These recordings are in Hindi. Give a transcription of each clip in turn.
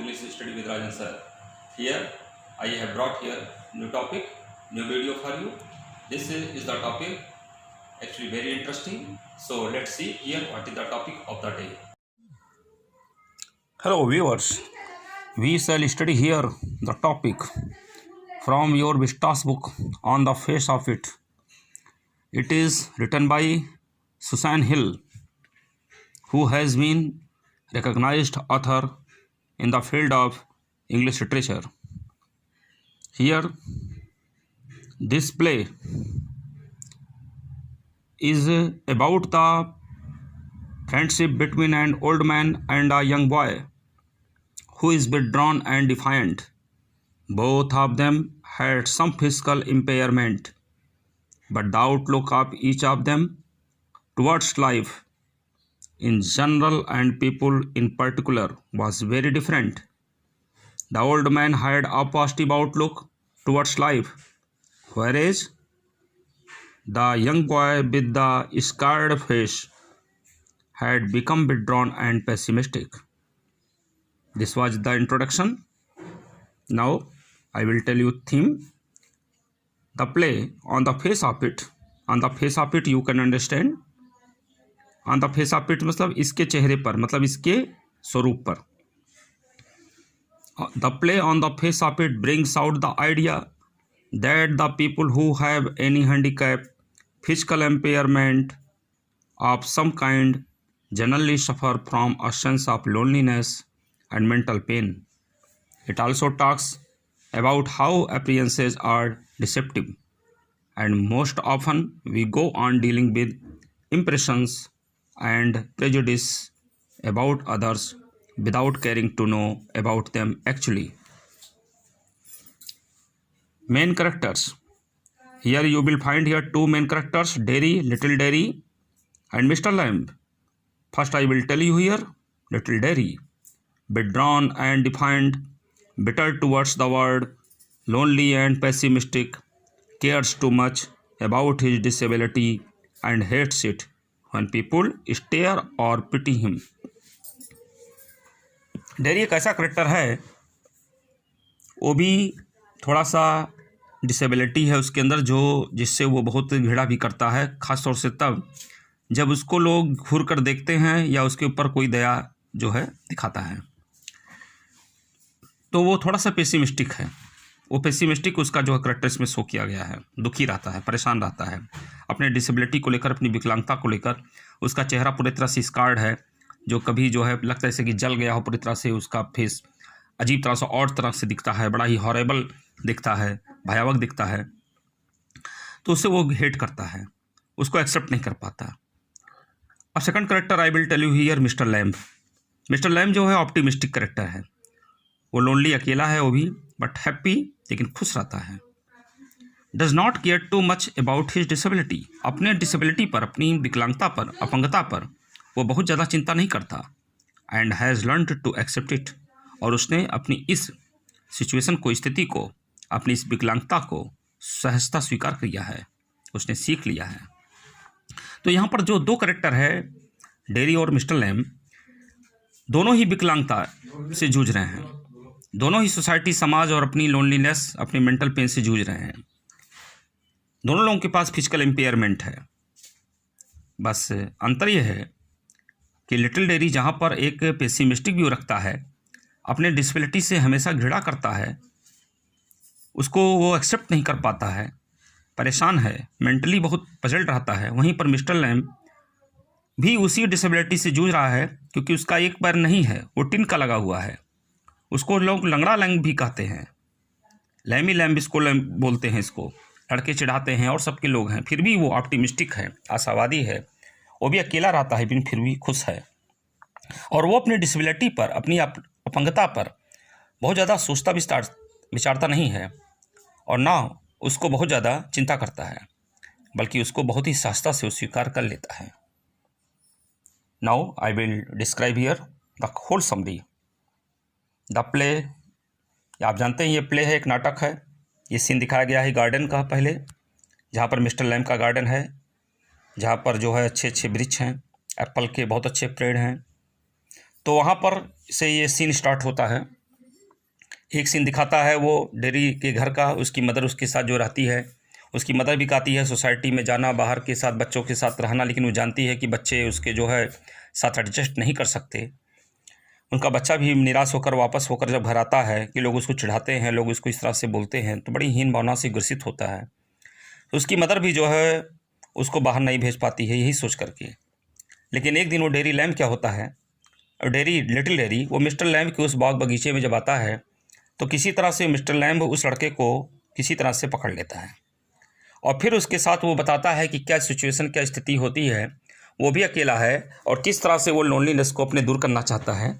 English study with Rajan sir. Here I have brought here new topic, new video for you. This is the topic actually very interesting. So let's see here what is the topic of the day. Hello viewers, we shall study here the topic from your Vistas book On the Face of It. It is written by Susan Hill, who has been recognized author in the field of English literature. Here, this play is about the friendship between an old man and a young boy who is withdrawn and defiant. Both of them had some physical impairment, but the outlook of each of them towards life in general and people in particular was very different. The old man had a positive outlook towards life, whereas the young boy with the scarred face had become withdrawn and pessimistic. This was the introduction. Now I will tell you theme. The play On the Face of It. On the face of it you can understand. On the face of it मतलब इसके चेहरे पर, मतलब इसके स्वरूप पर. The play On the Face of It brings out the idea that the people who have any handicap, physical impairment of some kind generally suffer from a sense of loneliness and mental pain. It also talks about how appearances are deceptive, and most often we go on dealing with impressions and prejudice about others without caring to know about them actually. Main characters. Here you will find here two main characters, Derry, Little Derry, and Mr. Lamb. First I will tell you here, Little Derry, withdrawn and defiant, bitter towards the world, lonely and pessimistic, cares too much about his disability and hates it when people stare or pity him. Dairy एक ऐसा करेक्टर है, वो भी थोड़ा सा डिसेबिलिटी है उसके अंदर, जो जिससे वो बहुत घृणा भी करता है, ख़ास तौर से तब जब उसको लोग घूर कर देखते हैं या उसके ऊपर कोई दया जो है दिखाता है. तो वो थोड़ा सा पेसिमिस्टिक है. वो पेसिमिस्टिक उसका जो करेक्टर इसमें शो किया गया है. दुखी रहता है, परेशान रहता है अपने डिसेबिलिटी को लेकर, अपनी विकलांगता को लेकर. उसका चेहरा पूरी तरह से स्कार्ड है, जो कभी जो है लगता है जैसे कि जल गया हो पूरी तरह से. उसका फेस अजीब तरह से और तरह से दिखता है, बड़ा ही हॉरेबल दिखता है, भयावह दिखता है. तो उससे वो हेट करता है, उसको एक्सेप्ट नहीं कर पाता. अब second character I will tell you here, mister Lamb. Mister Lamb जो है ऑप्टिमिस्टिक करेक्टर है. वो लोनली, अकेला है वो भी, बट हैप्पी, लेकिन खुश रहता है. Does not care too much about his disability. अपने डिसेबिलिटी पर, अपनी विकलांगता पर, अपंगता पर वो बहुत ज़्यादा चिंता नहीं करता. And has learned to accept it. और उसने अपनी इस सिचुएशन को, स्थिति को, अपनी इस विकलांगता को सहजता स्वीकार किया है, उसने सीख लिया है. तो यहाँ पर जो दो करेक्टर है, डेरी और मिस्टर लैम्ब, दोनों ही विकलांगता से जूझ रहे हैं. दोनों ही सोसाइटी, समाज और अपनी लोनलीनेस, अपनी मेंटल पेन से जूझ रहे हैं. दोनों लोगों के पास फिजिकल इम्पेयरमेंट है. बस अंतर यह है कि लिटिल डेरी जहाँ पर एक पेसिमिस्टिक व्यू रखता है, अपने डिसेबिलिटी से हमेशा घृणा करता है, उसको वो एक्सेप्ट नहीं कर पाता है, परेशान है, मेंटली बहुत पजल्ड रहता है. वहीं पर मिस्टर लैम्ब भी उसी डिसेबिलिटी से जूझ रहा है, क्योंकि उसका एक पैर नहीं है, वो टिन का लगा हुआ है. उसको लोग लंगड़ा लैंग भी कहते हैं, लैमी लैम्ब इसको बोलते हैं. इसको लड़के चिढ़ाते हैं और सबके लोग हैं. फिर भी वो ऑप्टिमिस्टिक है, आशावादी है. वो भी अकेला रहता है, लेकिन फिर भी खुश है. और वो अपनी डिसेबिलिटी पर, अपनी अपंगता पर बहुत ज़्यादा सोचता विचारता नहीं है, और ना उसको बहुत ज़्यादा चिंता करता है, बल्कि उसको बहुत ही सहजता से स्वीकार कर लेता है. Now I will describe here the whole summary. The play, आप जानते हैं ये प्ले है, एक नाटक है. ये सीन दिखाया गया है गार्डन का, पहले जहाँ पर मिस्टर लैम्ब का गार्डन है, जहाँ पर जो है अच्छे अच्छे वृक्ष हैं, एप्पल के बहुत अच्छे पेड़ हैं. तो वहाँ पर से ये सीन स्टार्ट होता है. एक सीन दिखाता है वो डेयरी के घर का, उसकी मदर उसके साथ जो रहती है, उसकी मदर भी कहती है सोसाइटी में जाना, बाहर के साथ बच्चों के साथ रहना, लेकिन वो जानती है कि बच्चे उसके जो है साथ एडजस्ट नहीं कर सकते। उनका बच्चा भी निराश होकर वापस होकर जब घर आता है कि लोग उसको चिढ़ाते हैं, लोग उसको इस तरह से बोलते हैं, तो बड़ी हीन भावना से ग्रसित होता है। तो उसकी मदर भी जो है उसको बाहर नहीं भेज पाती है यही सोच करके। लेकिन एक दिन वो डेयरी लैम्ब क्या होता है, और डेयरी लिटिल डेयरी वो मिस्टर लैम्ब के उस बाग बगीचे में जब आता है तो किसी तरह से मिस्टर लैम्ब उस लड़के को किसी तरह से पकड़ लेता है और फिर उसके साथ वो बताता है कि क्या सिचुएशन, क्या स्थिति होती है, वो भी अकेला है और किस तरह से वो लोनलीनेस को अपने दूर करना चाहता है।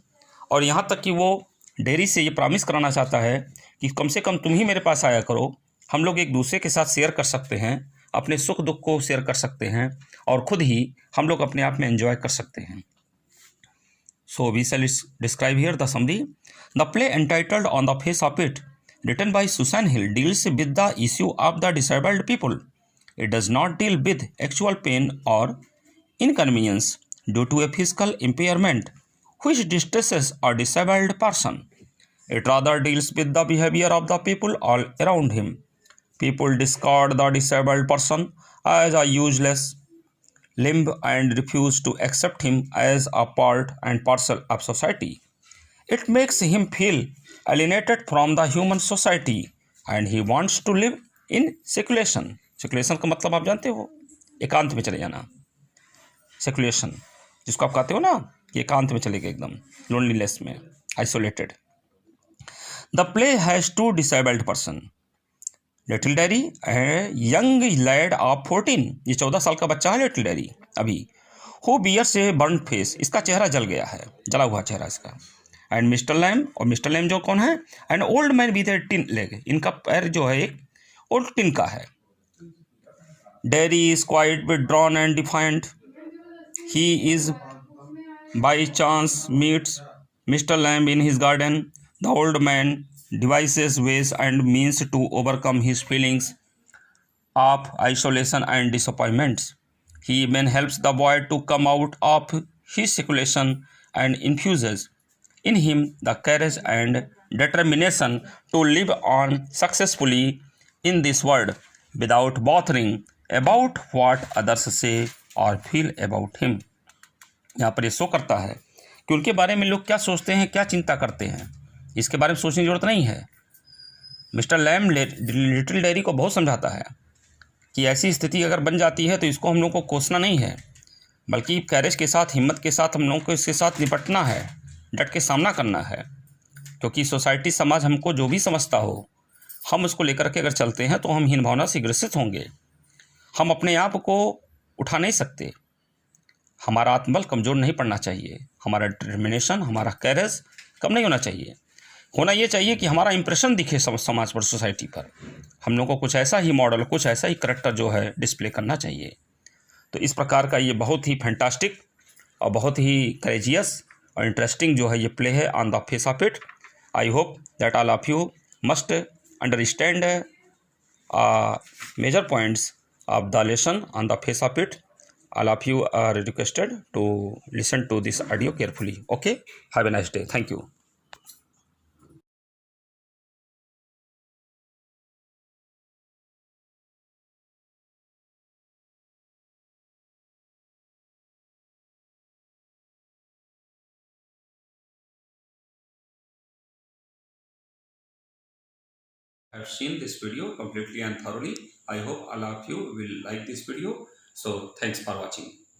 और यहाँ तक कि वो डेयरी से ये प्रॉमिस कराना चाहता है कि कम से कम तुम ही मेरे पास आया करो, हम लोग एक दूसरे के साथ शेयर कर सकते हैं, अपने सुख दुख को शेयर कर सकते हैं और ख़ुद ही हम लोग अपने आप में एंजॉय कर सकते हैं। So we shall describe here the summary. The play entitled On the Face of It, written by Susan Hill, deals with the issue of the disabled people. It does not deal with actual pain or inconvenience due to a physical impairment which distresses a disabled person. It rather deals with the behavior of the people all around him. People discard the disabled person as a useless limb and refuse to accept him as a part and parcel of society. It makes him feel alienated from the human society and he wants to live in seclusion. Seclusion का मतलब आप जानते हो, एकांत में चले जाना। सेकुलेशन जिसको आप कहते हो ना कि एकांत में चले गए, एकदम लोनलीनेस में, isolated. The play has to disabled person, little Derry young lad of 14, ये 14 साल का बच्चा है लिटिल डेयरी अभी, हु बियर से बर्न फेस, इसका चेहरा जल गया है, जला हुआ चेहरा इसका। एंड मिस्टर लैम्ब, और मिस्टर लैम्ब जो कौन है, and old man with a tin leg, इनका पैर जो है एक ओल्ड टिन का है। Derry is quite withdrawn and defined, he is by chance meets mister lamb in his garden, the old man devises ways and means to overcome his feelings of isolation and disappointments. He even helps the boy to come out of his seclusion and infuses in him the courage and determination to live on successfully in this world without bothering about what others say or feel about him. यहाँ पर ये शो करता है कि उनके बारे में लोग क्या सोचते हैं, क्या चिंता करते हैं, इसके बारे में सोचने की जरूरत नहीं है। मिस्टर लैम्ब लिटिल डेयरी को बहुत समझाता है कि ऐसी स्थिति अगर बन जाती है तो इसको हम लोग को कोसना नहीं है, बल्कि कैरेज के साथ, हिम्मत के साथ हम लोगों को इसके साथ निपटना है, डट के सामना करना है। क्योंकि सोसाइटी, समाज हमको जो भी समझता हो, हम उसको लेकर के अगर चलते हैं तो हम हीन भावना से ग्रसित होंगे। हम अपने आप को उठा नहीं सकते, हमारा आत्मबल कमज़ोर नहीं पड़ना चाहिए, हमारा डिटर्मिनेशन, हमारा कैरेज कम नहीं होना चाहिए। होना ये चाहिए कि हमारा इंप्रेशन दिखे समाज पर, सोसाइटी पर। हम लोग को कुछ ऐसा ही मॉडल, कुछ ऐसा ही करैक्टर जो है डिस्प्ले करना चाहिए। तो इस प्रकार का ये बहुत ही फैंटास्टिक और बहुत ही करेजियस और इंटरेस्टिंग जो है ये प्ले है, on the face of it. I hope that all of you must understand major points of the lesson on the face of it. All of you are requested to listen to this audio carefully. Okay, have a nice day. Thank you. I have seen this video completely and thoroughly. I hope all of you will like this video. So thanks for watching.